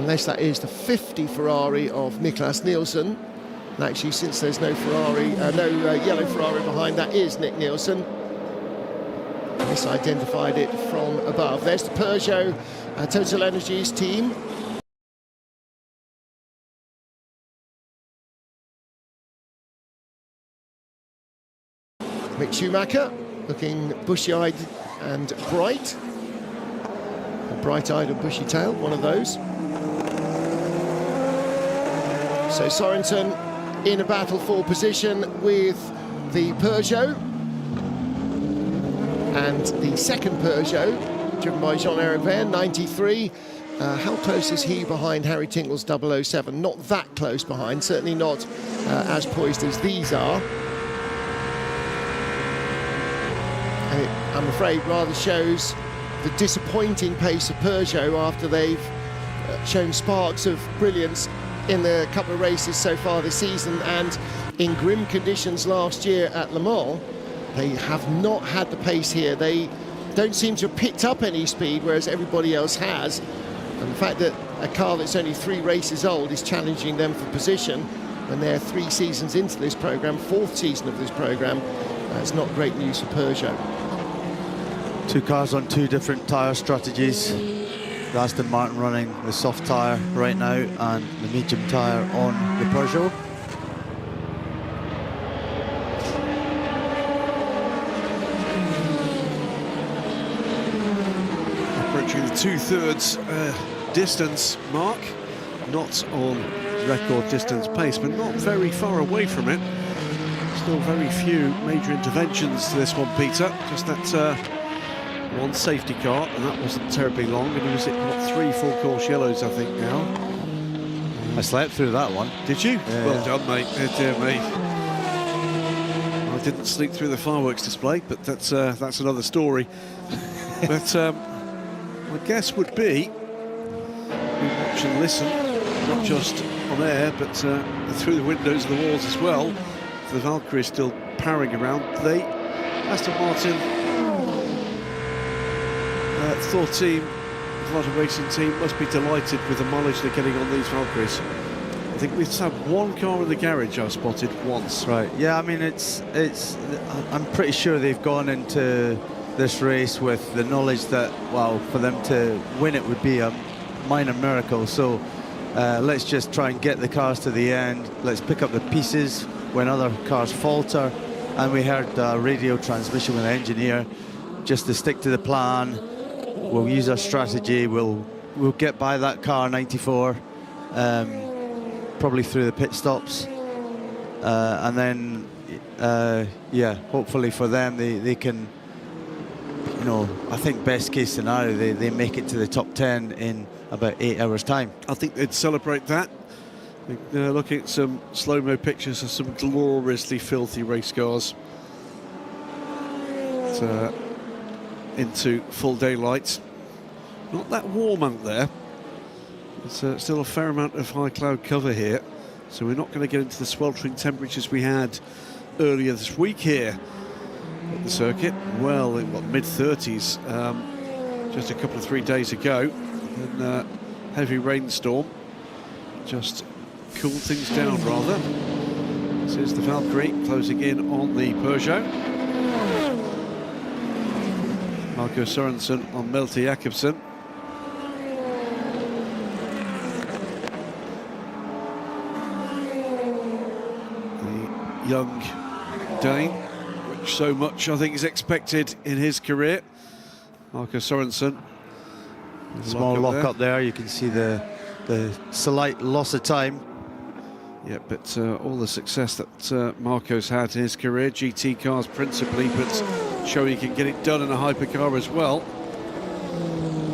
unless that is the 50 Ferrari of Niklas Nielsen. And actually, since there's no Ferrari, yellow Ferrari behind, that is Nick Nielsen. Misidentified it from above. There's the Peugeot Total Energies team. Mick Schumacher looking bushy-eyed and bright. Bright-eyed and bushy-tailed, one of those. So Sorensen in a battle for position with the Peugeot. And the second Peugeot, driven by Jean-Eric Vergne, 93. How close is he behind Harry Tinkle's 007? Not that close behind, certainly not as poised as these are. And it, I'm afraid, rather shows the disappointing pace of Peugeot after they've shown sparks of brilliance in the couple of races so far this season, and in grim conditions last year at Le Mans. They have not had the pace here. They don't seem to have picked up any speed, whereas everybody else has. And the fact that a car that's only 3 races old is challenging them for position when they're 3 seasons into this programme, 4th season of this programme, that's not great news for Peugeot. 2 cars on 2 different tyre strategies. The Aston Martin running the soft tyre right now and the medium tyre on the Peugeot. Approaching the 2/3 distance mark, not on record distance pace, but not very far away from it. Still very few major interventions to this one, Peter. Just that one safety car, and that wasn't terribly long, and he was at, what, 3 full course yellows, I think, now. I slept through that one. Did you? Yeah. Well done, mate. Oh, dear me. I didn't sleep through the fireworks display, but that's another story. But my guess would be we watch and listen, not just on air, but through the windows and the walls as well. The Valkyrie is still powering around. They, Aston Martin, Thor team, Volta Racing team, must be delighted with the mileage they're getting on these Valkyries. I think we've just had 1 car in the garage I've spotted once. Right, yeah, I mean, I'm pretty sure they've gone into this race with the knowledge that, well, for them to win it would be a minor miracle. So let's just try and get the cars to the end. Let's pick up the pieces when other cars falter. And we heard radio transmission with the engineer, just to stick to the plan. We'll use our strategy. We'll get by that car 94, probably through the pit stops, and then yeah, hopefully for them they can, you know, I think best case scenario they make it to the top 10 in about 8 hours time. I think they'd celebrate that. Looking at some slow-mo pictures of some gloriously filthy race cars. Into full daylight. Not that warm out there. It's still a fair amount of high cloud cover here, so we're not going to get into the sweltering temperatures we had earlier this week here at the circuit. Well, in what, mid-30s just a couple of 3 days ago, and heavy rainstorm just cooled things down rather. This is the Valkyrie closing in on the Peugeot. Marco Sorensen on Malte Jakobsen. The young Dane, which so much I think is expected in his career. Marco Sorensen. Small lock up there, you can see the slight loss of time. Yeah, but all the success that Marco's had in his career, GT cars principally, but showing he can get it done in a hypercar as well.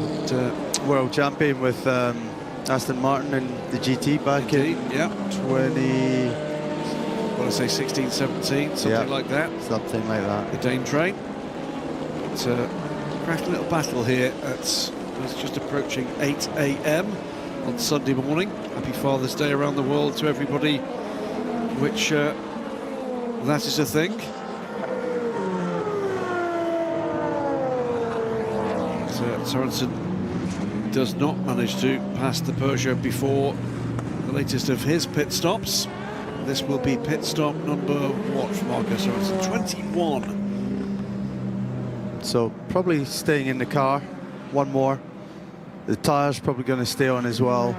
But, world champion with Aston Martin and the GT back in 16, 17, something like that. Something like that. The Dane train. It's a cracking little battle here. It's just approaching 8 AM on Sunday morning. Happy Father's Day around the world to everybody, which that is a thing. Sorensen does not manage to pass the Peugeot before the latest of his pit stops. This will be pit stop number what, Marcus? So it's 21. So probably staying in the car. One more. The tyres probably going to stay on as well.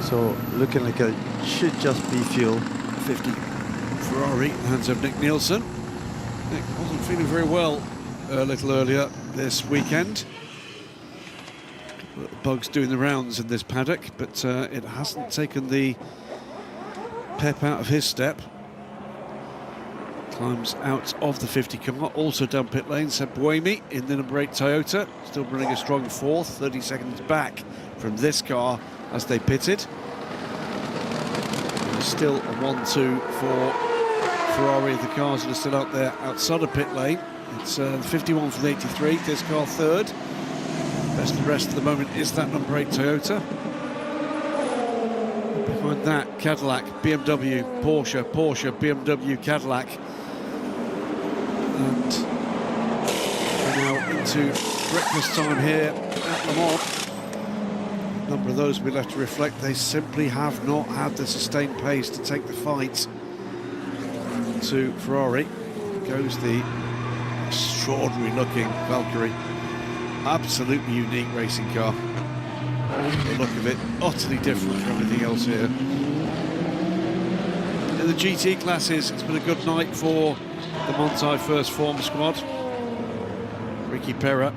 So looking like it should just be fuel. 50 Ferrari, hands of Nick Nielsen. Nick wasn't feeling very well a little earlier this weekend. Bugs doing the rounds in this paddock, but it hasn't taken the pep out of his step. Climbs out of the 50 car, also down pit lane, Seb Bowie in the number 8 Toyota, still running a strong fourth, 30 seconds back from this car as they pitted. Still a 1-2 for Ferrari, the cars that are still out there outside of pit lane. It's the 51 for the 83, this car third. Best of the rest at the moment is that number 8 Toyota. Behind that, Cadillac, BMW, Porsche, BMW, Cadillac. And we're now into breakfast time here at Le Mans. A number of those will be left to reflect. They simply have not had the sustained pace to take the fight to Ferrari. Goes the extraordinary looking Valkyrie. Absolutely unique racing car. The look of it, utterly different from everything else here. In the GT classes, it's been a good night for the Monti First Form squad. Ricky Perra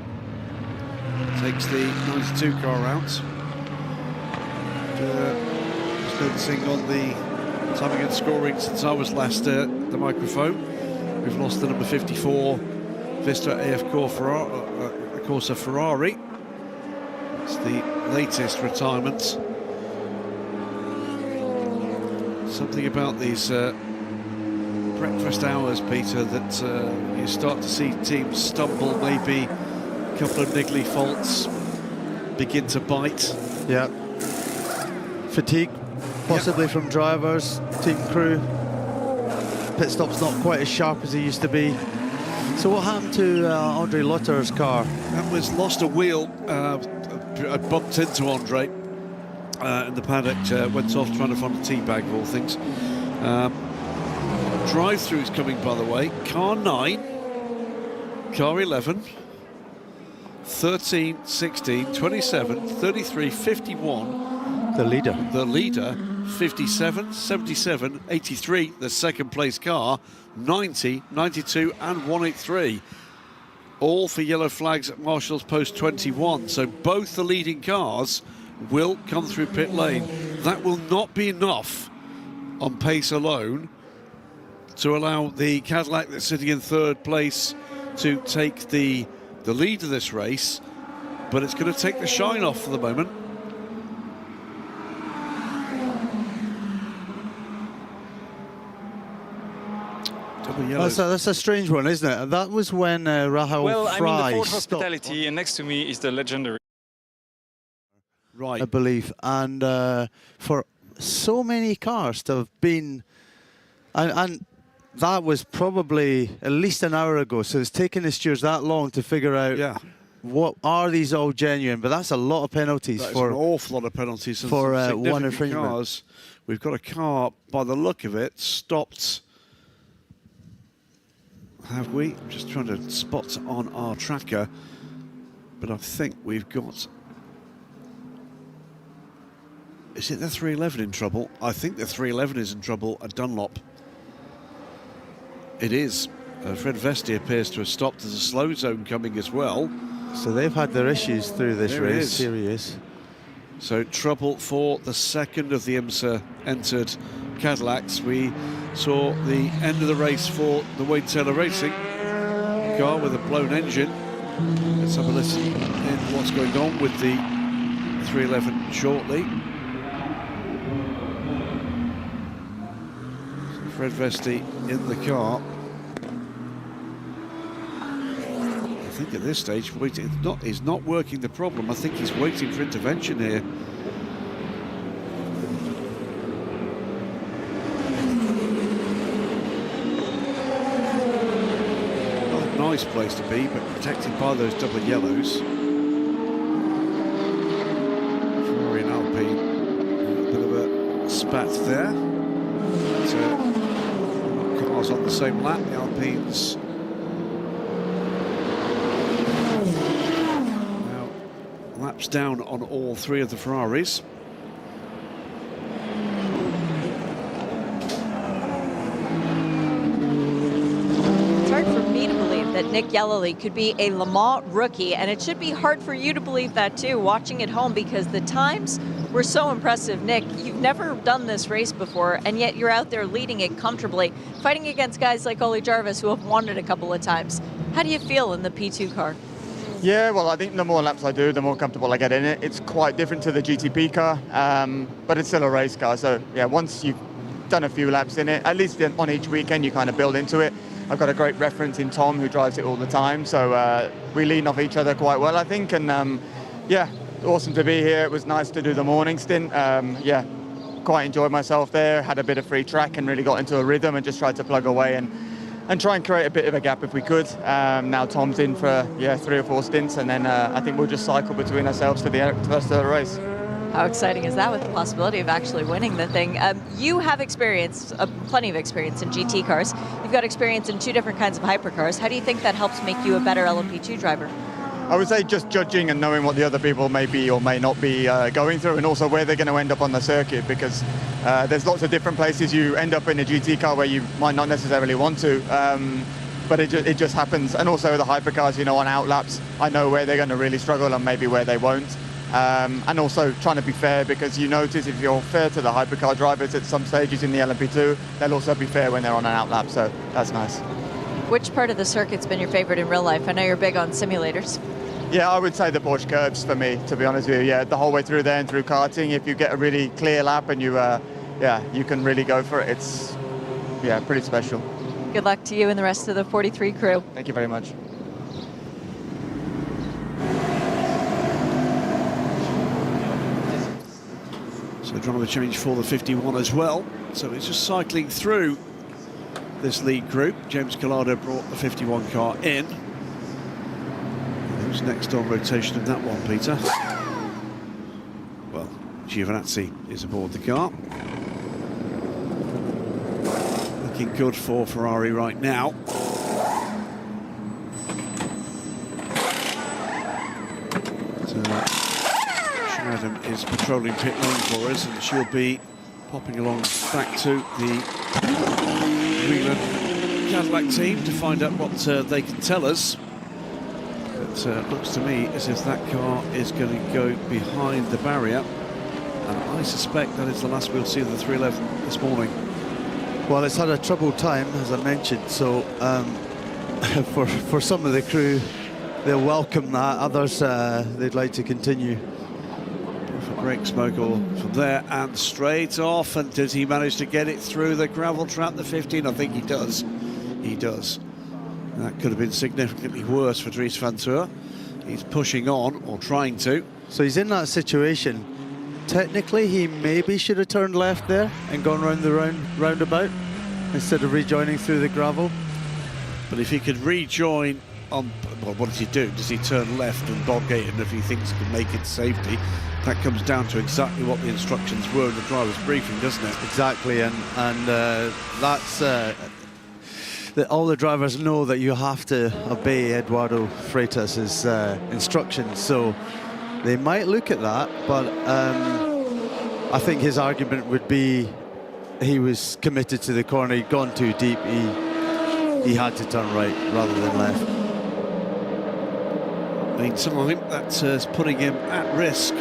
takes the 92 car out. Just noticing on the timing and scoring since I was last at the microphone, we've lost the number 54 Vista AF Corsa Ferrari. It's the latest retirement. Something about these breakfast hours, Peter, that you start to see teams stumble, maybe a couple of niggly faults begin to bite. Yeah. Fatigue, possibly from drivers, team crew. Pit stop's not quite as sharp as it used to be. So what happened to Andre Lotter's car? That was lost a wheel. I bumped into Andre in the paddock, went off trying to find a tea bag of all things. Drive-through is coming, by the way. Car 9, car 11, 13, 16, 27, 33, 51. The leader. The leader, 57, 77, 83, the second place car, 90, 92 and 183. All for yellow flags at Marshall's post 21. So both the leading cars will come through pit lane. That will not be enough on pace alone to allow the Cadillac that's sitting in third place to take the lead of this race, but it's going to take the shine off for the moment. That's a strange one, isn't it? That was when Rahul Well, Fry I'm in the Ford stopped, Hospitality, and next to me is the legendary. Right. I believe, and for so many cars to have been, and that was probably at least an hour ago, so it's taken the stewards that long to figure out what are these all genuine, but that's a lot of penalties. That is for an awful lot of penalties for one significant infringement. cars. We've got a car, by the look of it, stopped. Have we? I'm just trying to spot on our tracker, but I think we've got. Is it the 311 in trouble? I think the 311 is in trouble at Dunlop. It is. Fred Vesti appears to have stopped. There's a slow zone coming as well. So they've had their issues through this race. Here he is. So trouble for the second of the IMSA entered Cadillacs. We saw the end of the race for the Wayne Taylor Racing car with a blown engine. Let's have a listen in what's going on with the 311 shortly. Fred Vesti in the car. I think at this stage, he's not working the problem. I think he's waiting for intervention here. Not a nice place to be, but protected by those double yellows. spat there. But, cars on the same lap, the Alpines. Now, laps down on all three of the Ferraris. That Nick Yellowly could be a Le Mans rookie, and it should be hard for you to believe that too, watching at home, because the times were so impressive. Nick, you've never done this race before, and yet you're out there leading it comfortably, fighting against guys like Ollie Jarvis who have won it a couple of times. How do you feel in the P2 car? Yeah, well, I think the more laps I do, the more comfortable I get in it. It's quite different to the GTP car, but it's still a race car. So yeah, once you've done a few laps in it, at least on each weekend, you kind of build into it. I've got a great reference in Tom, who drives it all the time, so we lean off each other quite well, I think, and yeah, awesome to be here. It was nice to do the morning stint. Yeah, quite enjoyed myself there, had a bit of free track and really got into a rhythm and just tried to plug away and try and create a bit of a gap if we could. Now Tom's in for 3 or 4 stints, and then I think we'll just cycle between ourselves to the rest of the race. How exciting is that, with the possibility of actually winning the thing? You have experience, plenty of experience in GT cars. You've got experience in 2 different kinds of hypercars. How do you think that helps make you a better LMP2 driver? I would say just judging and knowing what the other people may be or may not be going through, and also where they're going to end up on the circuit, because there's lots of different places you end up in a GT car where you might not necessarily want to, but it just happens. And also the hypercars, you know, on outlaps, I know where they're going to really struggle and maybe where they won't. And also trying to be fair, because you notice if you're fair to the hypercar drivers at some stages in the LMP2, they'll also be fair when they're on an outlap, so that's nice. Which part of the circuit's been your favorite in real life? I know you're big on simulators. Yeah, I would say the Porsche curbs for me, to be honest with you. Yeah, the whole way through there and through karting, if you get a really clear lap and you can really go for it, it's pretty special. Good luck to you and the rest of the 43 crew. Thank you very much. So driver change for the 51 as well. So it's just cycling through this lead group. James Collado brought the 51 car in. Who's next on rotation in that one, Peter? Well, Giovinazzi is aboard the car. Looking good for Ferrari right now. Adam is patrolling pit lane for us, and she'll be popping along back to the Wheeler Cadillac team to find out what they can tell us. It looks to me as if that car is going to go behind the barrier, and I suspect that is the last we'll see of the 311 this morning. Well, it's had a troubled time, as I mentioned, so for some of the crew, they'll welcome that. Others, they'd like to continue. Brake smoke all from there and straight off, and does he manage to get it through the gravel trap, the 15? I think he does. He does. That could have been significantly worse for Dries van Toor. He's pushing on, or trying to. So he's in that situation. Technically, he maybe should have turned left there and gone round the roundabout instead of rejoining through the gravel. But if he could rejoin on, well, what does he do? Does he turn left and bogate, and if he thinks he can make it to safety? That comes down to exactly what the instructions were in the driver's briefing, doesn't it? Exactly, and that's that all the drivers know that you have to obey Eduardo Freitas's instructions, so they might look at that, but I think his argument would be he was committed to the corner, he'd gone too deep, he had to turn right rather than left. Meantime, that's putting him at risk,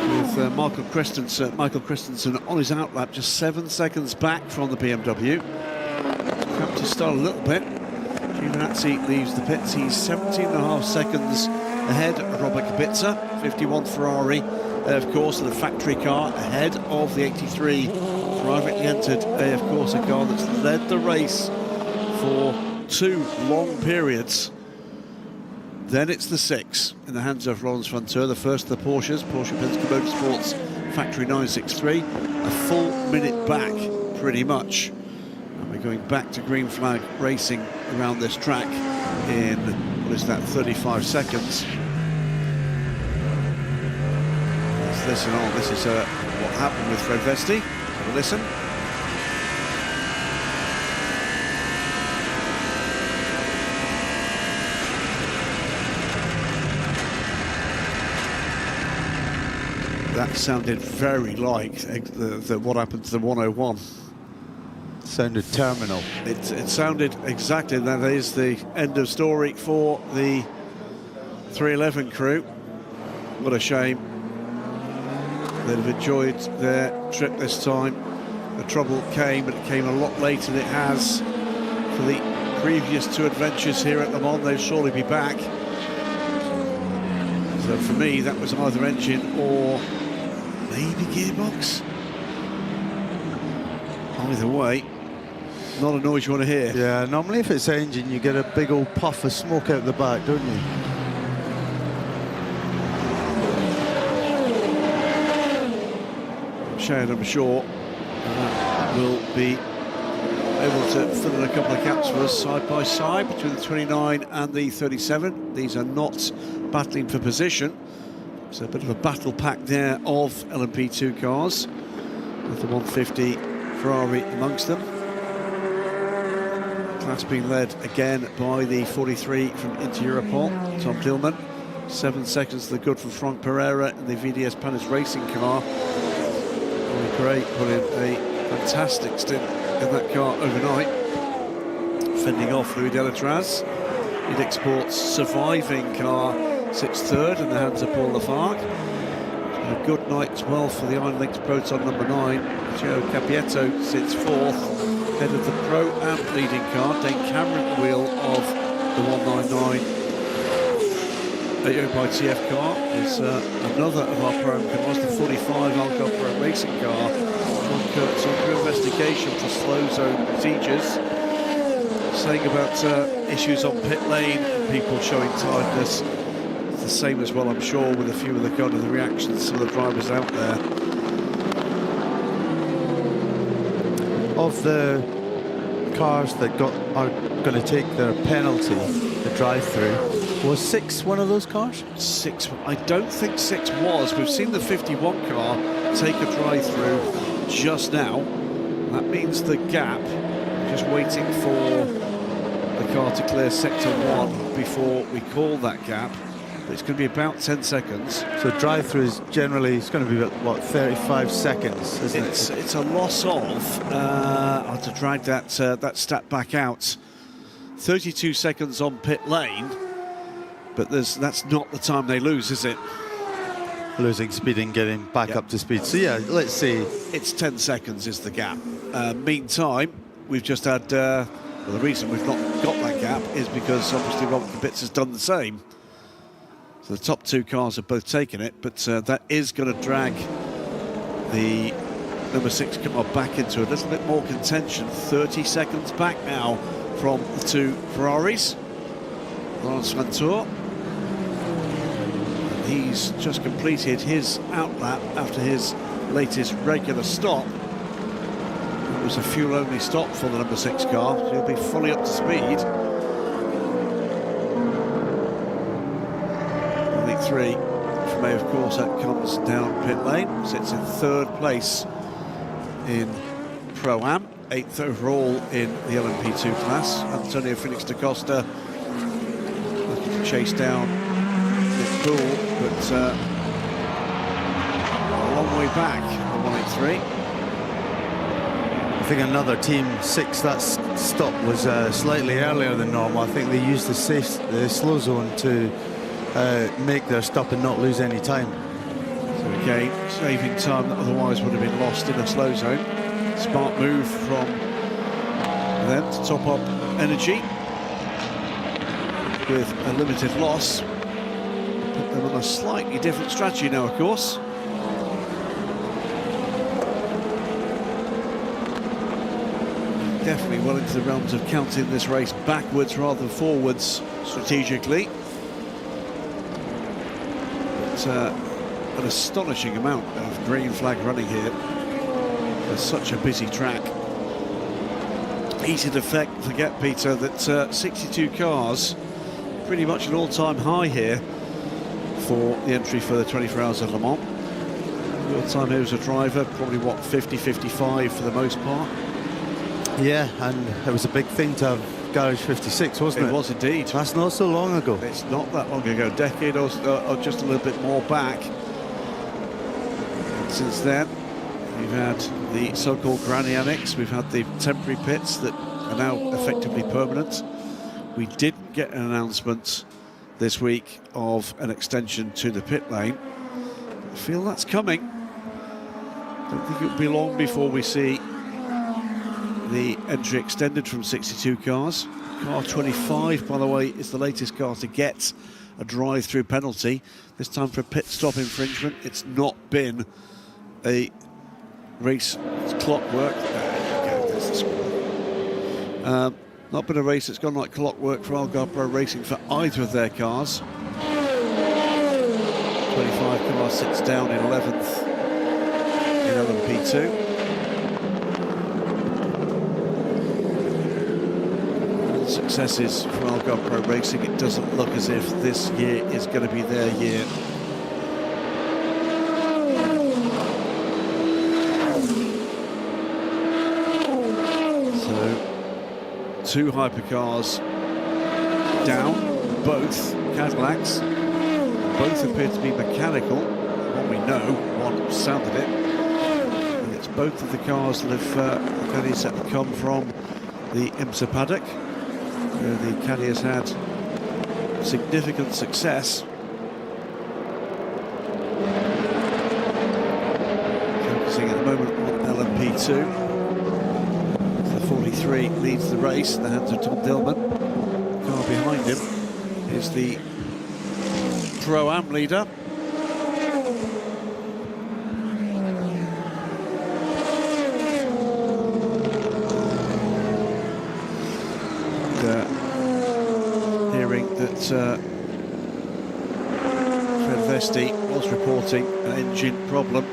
with Michael Christensen on his outlap, just 7 seconds back from the BMW. Have to start a little bit. Giovinazzi leaves the pits. He's 17.5 seconds ahead of Robert Kubica, 51 Ferrari, of course, and a factory car ahead of the 83 privately entered, of course, a car that's led the race for 2 long periods. Then it's the 6 in the hands of Laurens Vanthoor, the first of the Porsches, Porsche Penske Motorsports Factory 963, a full minute back, pretty much. And we're going back to green flag racing around this track in, what is that, 35 seconds. Let's listen on. This is what happened with Fred Vesti. Have a listen. That sounded very like what happened to the 101. Sounded terminal. It sounded exactly. That is the end of story for the 311 crew. What a shame. They'd have enjoyed their trip this time. The trouble came, but it came a lot later than it has for the previous 2 adventures here at Le Mans. They'll surely be back. So for me, that was either engine or maybe gearbox. Either way, not a noise you want to hear. Yeah, normally if it's engine, you get a big old puff of smoke out the back, don't you? Shane, I'm sure, will be able to fill in a couple of gaps for us side by side between the 29 and the 37. These are not battling for position. So a bit of a battle pack there of LMP2 cars, with the 150 Ferrari amongst them. Class being led again by the 43 from Inter-Europol, Tom Dillman. 7 seconds to the good from Frank Pereira in the VDS Panis racing car. Roy Gray put in a fantastic stint in that car overnight, fending off Louis Delatraz. Elix Sports surviving car sits third in the hands of Paul Lafargue. A good night as well for the Iron Lynx Proton number 9. Joe Capietto sits fourth, head of the Pro Am leading car. Dane Cameron wheel of the 199 AOPITF car is another of our Pro Am cars, the 45 Alcoa Pro racing car. It's under investigation for slow zone procedures. Saying about issues on pit lane, people showing tiredness. It's the same as well, I'm sure, with a few of the kind of the reactions of the drivers out there. Of the cars that are going to take their penalty, the drive-through, was 6 one of those cars? 6, I don't think 6 was. We've seen the 51 car take a drive-through just now. That means the gap, just waiting for the car to clear sector 1 before we call that gap. But it's going to be about 10 seconds. So drive-through is generally, it's going to be about, what, 35 seconds, isn't it? It's a loss of, I'll have to drag that stat back out. 32 seconds on pit lane, but that's not the time they lose, is it? Losing speed and getting back up to speed. So yeah, let's see. It's 10 seconds is the gap. Meantime, we've just had, well, the reason we've not got that gap is because obviously Robert Kubica has done the same. So the top 2 cars have both taken it, but that is going to drag the number 6 car back into a little bit more contention. 30 seconds back now from the 2 Ferraris. Lance Ventour. He's just completed his outlap after his latest regular stop. It was a fuel-only stop for the number 6 car. So he'll be fully up to speed. The 3 from A, of course, that comes down pit lane. Sits in 3rd place in Pro-Am, 8th overall in the LMP2 class. Antonio Felix da Costa looking to chase down Nick Poole, but a long way back on 183. I think another team 6, that stop was slightly earlier than normal. I think they used the slow zone to make their stop and not lose any time. So again, saving time that otherwise would have been lost in a slow zone. Smart move from them to top up energy with a limited loss. Put them on a slightly different strategy now, of course. Definitely well into the realms of counting this race backwards rather than forwards strategically. But an astonishing amount of green flag running here. It's such a busy track. Easy to forget, Peter, that 62 cars, pretty much an all-time high here for the entry for the 24 Hours of Le Mans. Your time here as a driver, probably what, 50, 55 for the most part? Yeah, and it was a big thing to have Garage 56, wasn't it? It was indeed. That's not so long ago. It's not that long ago, decade or just a little bit more back. Since then, we've had the so-called granny annex, we've had the temporary pits that are now effectively permanent. We didn't get an announcement this week of an extension to the pit lane. I feel that's coming. Don't think it'll be long before we see the entry extended from 62 cars. Car 25, by the way, is the latest car to get a drive-through penalty. This time for a pit stop infringement. It's not been a race clockwork. Not been a race that's gone like clockwork for Algarve Pro Racing for either of their cars. 25 car sits down in 11th in LMP2. Successes for Algarve Pro Racing. It doesn't look as if this year is going to be their year. So, 2 hypercars down, both Cadillacs. Both appear to be mechanical. One we know, one sounded it. And it's both of the cars that have come from the IMSA paddock. The Caddy has had significant success. Focusing at the moment on LMP2. The 43 leads the race in the hands of Tom Dillman. The car behind him is the Pro-Am leader. Fred Vesti was reporting an engine problem.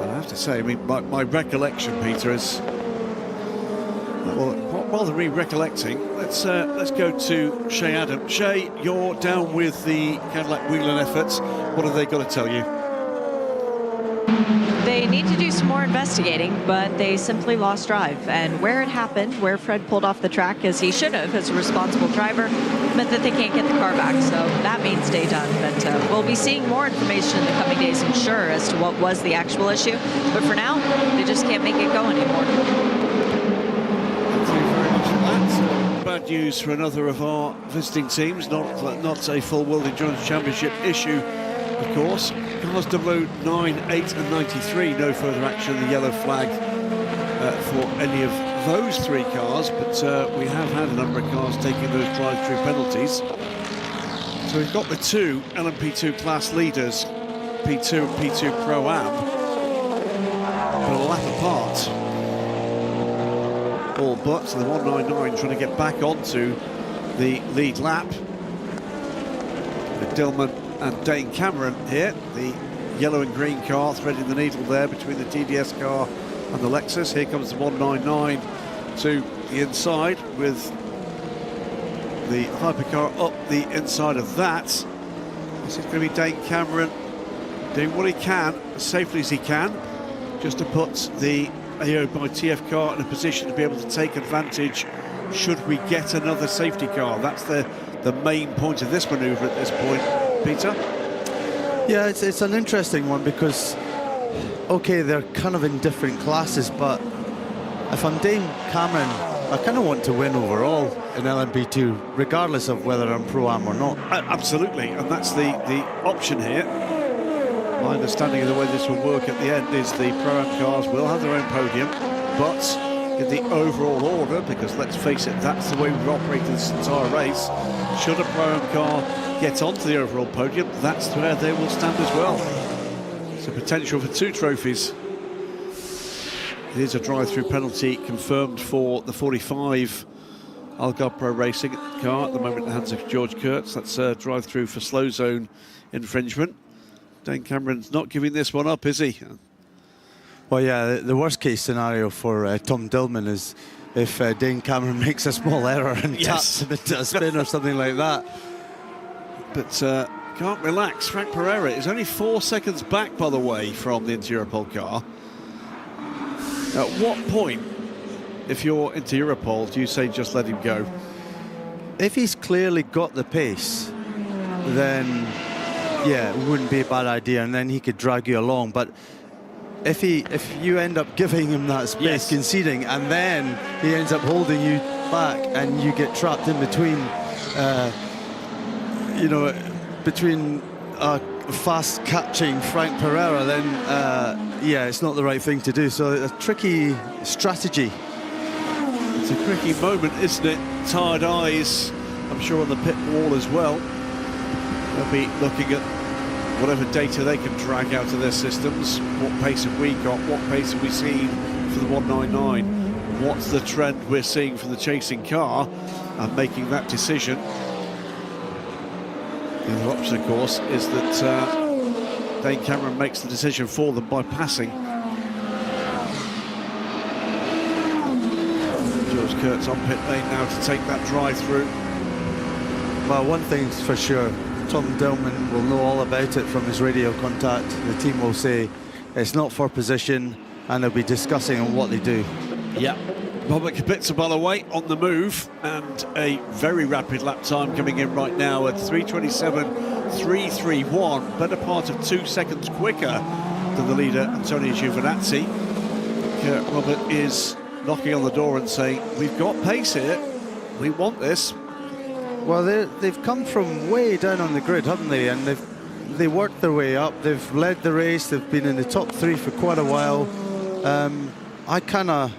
And I have to say, I mean, my recollection, Peter, is, well, rather than recollecting, let's go to Shay Adam. Shay, you're down with the Cadillac Whelan efforts. What have they got to tell you? They need to do some more investigating, but they simply lost drive. And where it happened, where Fred pulled off the track as he should have as a responsible driver, meant that they can't get the car back. So that means day done. But we'll be seeing more information in the coming days, I'm sure, as to what was the actual issue. But for now, they just can't make it go anymore. Thank you very much for that. Bad news for another of our visiting teams. Not a full World Endurance Championship issue, of course. Cars 009, 8 and 93, no further action, the yellow flag for any of those 3 cars, but we have had a number of cars taking those drive-through penalties. So we've got the 2 LMP2 class leaders, P2 and P2 Pro-Am, but a lap apart. All but, so the 199 trying to get back onto the lead lap. With Dillman and Dane Cameron here, the yellow and green car threading the needle there between the TDS car and the Lexus. Here comes the 199 to the inside with the hypercar up the inside of that. This is going to be Dane Cameron doing what he can, as safely as he can, just to put the AO by TF car in a position to be able to take advantage should we get another safety car. That's the main point of this manoeuvre at this point, Peter. Yeah, it's an interesting one because, okay, they're kind of in different classes, but if I'm Dane Cameron, I kind of want to win overall in LMP2, regardless of whether I'm Pro-Am or not. Absolutely, and that's the option here. My understanding of the way this will work at the end is the Pro-Am cars will have their own podium, but in the overall order, because let's face it, that's the way we've operated this entire race, should a Pro-Am car get onto the overall podium, that's where they will stand as well. So potential for 2 trophies. Here's a drive-through penalty confirmed for the 45 Algarve Pro Racing car at the moment in the hands of George Kurtz. That's a drive-through for slow zone infringement. Dane Cameron's not giving this one up, is he? Well, yeah, the worst-case scenario for Tom Dillman is if Dane Cameron makes a small error and taps him into a spin or something like that. But can't relax. Frank Pereira is only 4 seconds back, by the way, from the Inter-Europol car. At what point, if you're Inter-Europol, do you say just let him go? If he's clearly got the pace, then yeah, it wouldn't be a bad idea, and then he could drag you along. But if you end up giving him that space, yes, conceding, and then he ends up holding you back, and you get trapped in between, you know, between fast catching Frank Pereira, then yeah, it's not the right thing to do. So a tricky strategy. It's a tricky moment, isn't it? Tired eyes, I'm sure, on the pit wall as well. They'll be looking at whatever data they can drag out of their systems. What pace have we got? What pace have we seen for the 199? What's the trend we're seeing from the chasing car? And making that decision. The other option, of course, is that Dane Cameron makes the decision for them by passing. George Kurtz on pit lane now to take that drive through. Well, one thing's for sure, Tom Dillman will know all about it from his radio contact. The team will say it's not for position, and they'll be discussing on what they do. Yeah. Robert Kubica, by the way, on the move, and a very rapid lap time coming in right now at 3:27.331, better part of 2 seconds quicker than the leader, Antonio Giovinazzi. Robert is knocking on the door and saying, we've got pace here, we want this. Well, they've come from way down on the grid, haven't they? And they worked their way up. They've led the race. They've been in the top 3 for quite a while. I kind of